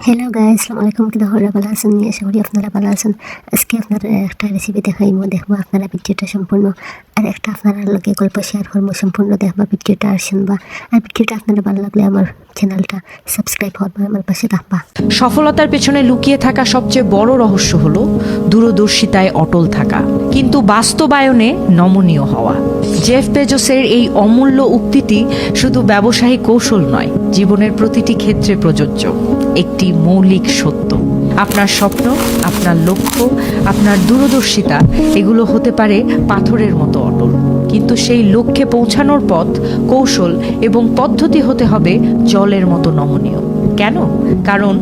Hello guys, আসসালামু আলাইকুম। কি হরা ভালো আছেন? আশা করি আপনারা ভালো আছেন। আজকে আপনারা একটা রেসিপি দেখাইমো, দেখবো আপনারা ভিডিওটা সম্পূর্ণ, আর একটা আপনারা লগে গল্প শেয়ার করবো, সম্পূর্ণ দেখবা ভিডিওটা আর শুনবা। আর ভিডিওটা আপনারা ভালো লাগলে আমার চ্যানেলটা সাবস্ক্রাইব করবা, আমার পাশে থাকবা। সফলতার পেছনে লুকিয়ে থাকা সবচেয়ে বড় রহস্য হলো দূরদর্শিতায় অটল থাকা, কিন্তু বাস্তবায়নে নমনীয় হওয়া। জেফ বেজোসের এই অমূল্য উক্তিটি শুধু ব্যবসায়িক কৌশল নয়, জীবনের প্রতিটি ক্ষেত্রে প্রযোজ্য একটি মৌলিক সত্য। আপনার স্বপ্ন, আপনার লক্ষ্য, আপনার দূরদর্শিতা এগুলো হতে পারে পাথরের মতো অটল, কিন্তু সেই লক্ষ্যে পৌঁছানোর পথ, কৌশল এবং পদ্ধতি হতে হবে জলের মতো নমনীয়। কেন? কারণ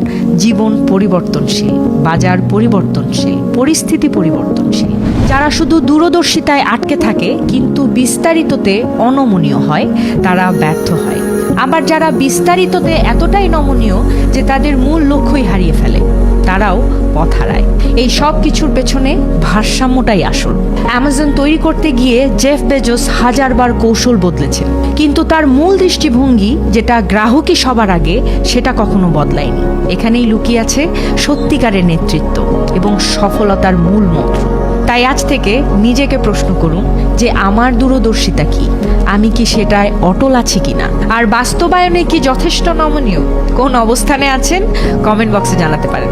জীবন পরিবর্তনশীল, বাজার পরিবর্তনশীল, পরিস্থিতি পরিবর্তনশীল। যারা শুধু দূরদর্শিতায় আটকে থাকে কিন্তু বিস্তারিততে অনমনীয় হয়, তারা ব্যর্থ হয়। আবার যারা বিস্তারিততে এতটাই নমনীয় যে তাদের মূল লক্ষ্যই হারিয়ে ফেলে, তারাও পথ হারায়। এই সব কিছুর পেছনে ভারসাম্যটাই আসল। অ্যামাজন তৈরি করতে গিয়ে জেফ বেজোস হাজারবার কৌশল বদলেছেন, কিন্তু তার মূল দৃষ্টিভঙ্গি, যেটা গ্রাহকই সবার আগে, সেটা কখনো বদলায়নি। এখানেই লুকিয়ে আছে সত্যিকারের নেতৃত্ব এবং সফলতার মূল মন্ত্র। তাই আজ থেকে নিজেকে প্রশ্ন করুন যে আমার দূরদর্শিতা কি, আমি কি সেটায় অটল আছি কিনা, আর বাস্তবায়নে কি যথেষ্ট নমনীয়। কোন অবস্থানে আছেন কমেন্ট বক্সে জানাতে পারেন।